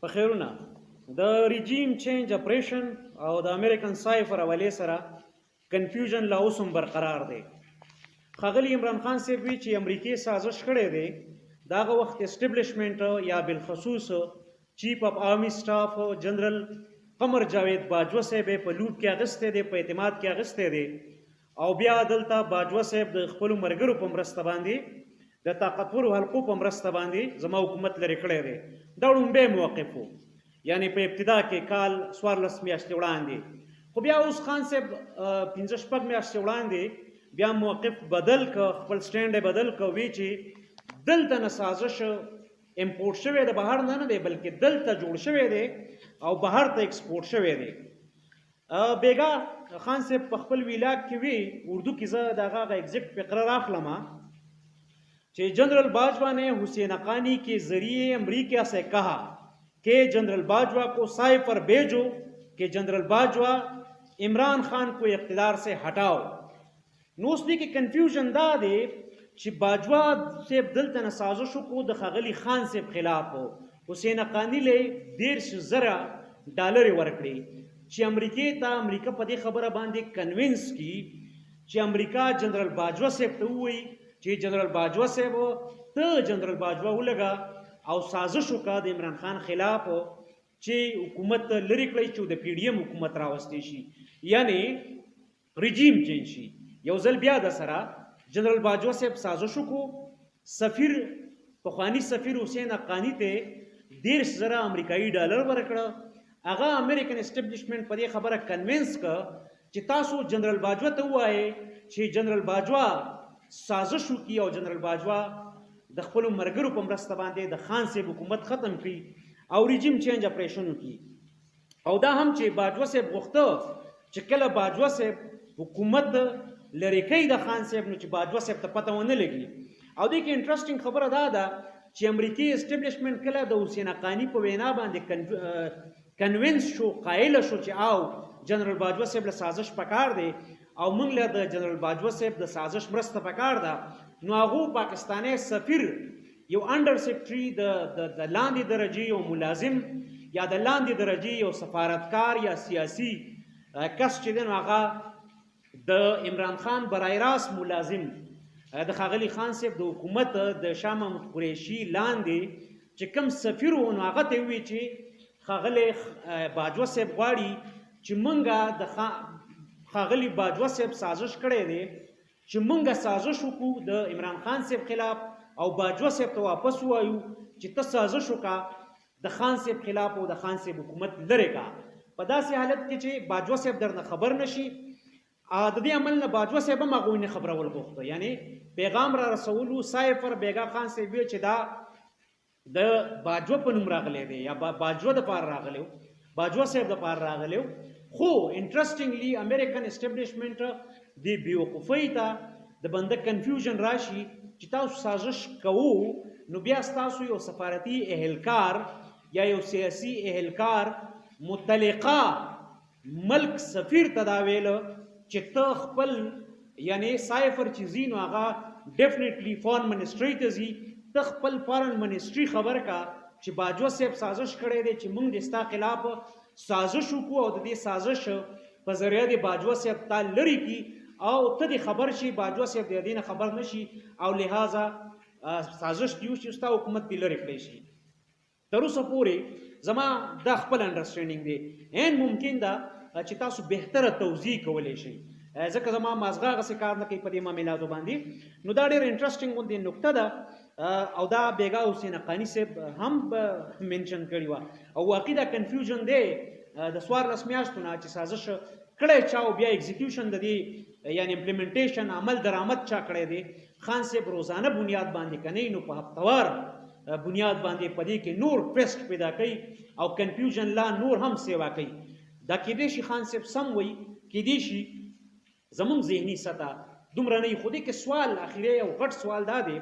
په خیرونه د ریجیم چینج اپریشن او د امریکن سایفر حوالې سره کنفیوژن لا اوس هم برقرار دی. ښاغلي عمران خان صاحب وی چې امریکې سازش کړی دی د هغه وخت اسټبلیشمنټ یا بالخصوص چیف اف آرمی سټاف جنرال قمر جاوید باجوه صاحب په لوټ کې اغستی دی، په اعتماد کې اغستی دی، او بیا دلته باجوه صاحب د خپلو ملګرو په مرسته باندې د طاقتورو حلقو په مرسته باندې زما حکومت لرې کړی دی. دا ړومبی موقف و، یعنې په ابتدا کې کال 14 میاشتې وړاندې. خو بیا اوس خان صاحب 15-16 میاشتې وړاندې بیا موقف بدل که، خپل سټینډ بدل که، وی چې دلته نه سازش امپورټ شوی د بهر نه دی بلکې دلته جوړ شوی دی او بهر ته ایکسپورټ شوی دی. بیګا خان صاحب په خپل ویلاګ کې وی اردو کې زه د هغه ایگزیکټ فقره راخلم کہ جنرل باجوہ نے حسین حقانی کے ذریعے امریکہ سے کہا کہ جنرل باجوہ کو سائفر بھیجو کہ جنرل باجوہ عمران خان کو اقتدار سے ہٹاؤ. نو اس دی کې کنفیوژن دا دی چې باجوہ صاحب دلته نه سازشو کو د ښاغلي خان صاحب خلاف حسین حقانی له 1,000 ډالر ورکړي چې امریکې ته امریکا په دې خبره باندې کنوینس کی چې امریکا جنرل باجوہ صاحب ته ووایي چې جنرل باجوہ صاحب ته جنرل باجوہ ولګا او سازش وکړه د عمران خان خلاف چې حکومت لري کړی چې د پی ډی ایم حکومت راوستي شي، یعنی رژیم چینج شي. یو ځل بیا د سره جنرل باجوہ صاحب سازش وکړو، سفیر پخوانی سفیر حسین حقانی ته 1,000 امریکایي ډالر ورکړه. هغه امریکن اسټبلیشمنټ په دې خبره کنوینس کړه چې تاسو جنرل باجوہ ته ووایئ چې جنرل باجوہ سازش وکړي او جنرل باجوہ د خپلو ملګرو په مرسته باندې د خان صاحب حکومت ختم کړي او ریجیم چینج اپریشن وکړي. او دا هم چې باجوہ صاحب غوښته چې کله باجوہ صاحب حکومت لرې کوي د خان صاحب نو چې باجوہ صاحب ته پته ونه لګي. او دې کې انټرسټینګ خبره دا ده چې امریکي اسټبلیشمنټ کله د حسین حقانی په وینا باندې کنوینس شو، قایله شو چې او جنرل باجوہ صاحب له سازش پکار دی او موږ له د جنرل باجوہ صاحب د سازش مرسته پکار ده، نو هغه پاکستانی سفیر یو انډر سیکرټري د لاندې درجې یو ملازم یا د لاندې درجې یو سفارتکار یا سیاسي کس چې دی نو هغه د عمران خان برای راست ملازم د ښاغلي خان صاحب د حکومت د شاه محمود قریشي لاندې چې کوم سفیر و نو هغه ته ووایي چې ښاغلی باجوہ صاحب غواړي چې موږ د ښاغلي باجوہ صاحب سازش کړی دی چې موږ سازش وکړو د عمران خان صاحب خلاف او باجوہ صاحب ته واپس ووایو چې ته سازش وکړه د خان صاحب خلاف او د خان صاحب حکومت لرې کا. په داسې حالت کې چې باجوہ صاحب درنه خبر نشي، د دې عمل نه باجوہ صاحب هم هغوی نه خبرول غوښته، یعنی پیغام را رسولو. سایفر بیګا خان صاحب وی چې دا د باجوہ په نوم راغلی دی یا باجوہ د پاره راغلی و، باجوہ صاحب د پاره راغلی و. خو انټرسټینګلی امریکن اسټبلیشمنټ د بیوقوفۍ ته د بنده کنفیوژن راشي چې تاسو سازش کوو نو بیا ستاسو یو سفارتي اهلکار یا یو سیاسي اهلکار متلقه ملک سفیر ته دا ویله چې ته خپل یعنی سایفر چې ځي نو هغه ډیفینیټلی فارن منسټرۍ ته ځي، ته خپل فارن منسټري خبر کا چې باجوہ صاحب سازش کړی دی چې موږ د ستا خلاف سازش وکړو او د دې سازش په ذریعه د باجوہ صاحب تا لرې کړي او ته دې خبر شي باجوہ صاحب د دې نه خبر نشي او لہذا سازش دی چې ستا حکومت دې لرې کړی شي. تر اوسه پورې زما دا خپل انډرسټینډینګ دی، ان ممکن ده چې تاسو بهتره توضیح کولی شئ ځکه زما مازغه هغسې کار نه کوي په دې معاملاتو باندې. نو دا ډېر انټرسټینګ غوندې نکته ده او دا بیګا حسین حقانی صاحب هم منشن کړي وه او واقعي دا کنفیوژن دی د 14 میاشتو نه چې سازش کړی چا او بیا ایگزیکیوشن د دې یعنی امپلیمنټیشن عمل درآمد چا کړی دی. خان صاحب روزانه بنیاد باندې کنی نو په هفتوار بنیاد باندې په دې کې نور ټویسټ پیدا کوي او کنفیوژن لا نور هم سیوا کوي. دا کېدای شي خان صاحب سم وایي، کېدای شي زمونږ ذهني سطح دومره نه وي. خو دې کې سوال اخري او غټ سوال دا دی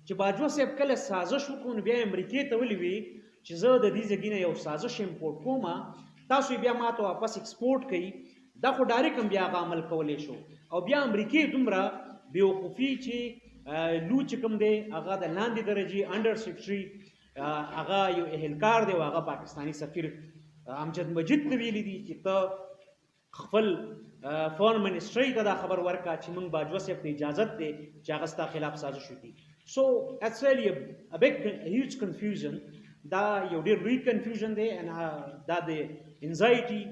چې باجوہ صاحب کله سازش وکړو نو بیا امریکې ته ولې وي چې زه د دې ځای نه یو سازش امپورټ کوم، تاسو بیا ما ته واپس ایکسپورټ کوي. دا خو ډایرکټ هم بیا هغه عمل کولی شو او بیا امریکې دومره بیوقوفي چې لو چې کوم دی هغه د لاندې درجې انډر سیکرټري هغه یو اهلکار دی او هغه پاکستانی سفیر امجد مجید ته ویلي دي چې ته خپل فورن منسټري ته دا خبر ورکړه چې موږ باجوه صاحب ته اجازت دی چې هغه ستا خلاف سازش وکړي. سو اټس ریلی ا بگ هیوج کنفیوژن. دا یو ډېر لوی کنفیوژن دی دا د انزایټي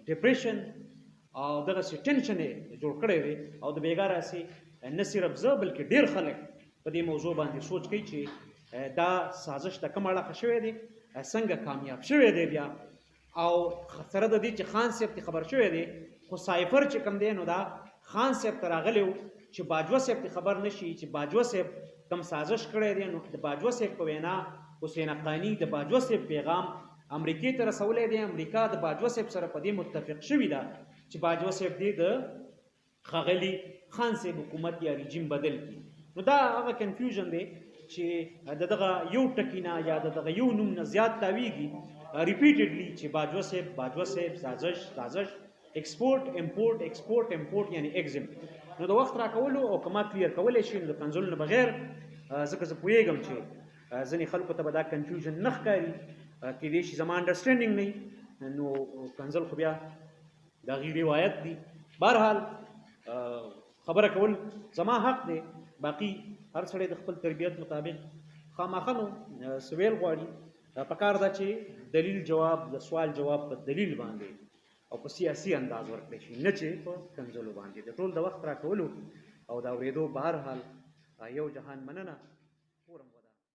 ډپریشن او دغسې ټینشن یې جوړ کړی دی او د بېګا راسې نه صرف زه بلکې ډېر خلک په دې موضوع باندې سوچ کوي چې دا سازش د کوم اړخه شوی دی څنګه کامیاب شوی دی بیا او سره د دې چې خان صاحب ته خبر شوی دی خو سایفر چې کوم دی نو دا خان صاحب ته راغلی و چې باجوه صاحب ته خبر نشي چې باجوه صاحب کوم سازش کړی دی نو د باجوه صاحب په وینا حسین حقانی د باجوه صاحب پیغام امریکې ته رسولی دی. امریکا د باجوه صاحب سره په دې متفق شوي ده چې باجوه صاحب دې د ښاغلي خان صاحب حکومت یا رژیم بدل کړي. نو دا هغه کنفیوژن دی چې د دغه یو ټکي نه یا د دغه یو نوم نه زیات تاویږي ریپیټډلی چې باجوه صاحب سازش ایکسپورټ امپورټ یعنی ایگزم. نو د وخت راکولو او که ما کلیر کولی شي نو د کنزل نه بغیر ځکه زه پوهېږم چې ځینې خلکو ته به دا کنفیوژن نه ښکاري کیدای شي زما انډرسټینډینګ نه وي نو کنزل خو بیا د هغې روایت دی. بهرحال خبره کول زما حق دی. باقي هر سړی د خپل تربیت مطابق خامخا نو څه ویل غواړي پکار ده چې دلیل جواب د سوال جواب په دلیل باندې او په سیاسي انداز ورکړی شي نه چې په کنځلو باندې. د ټول د وخت راکولو او د اورېدو بهرحال یو جهان مننه.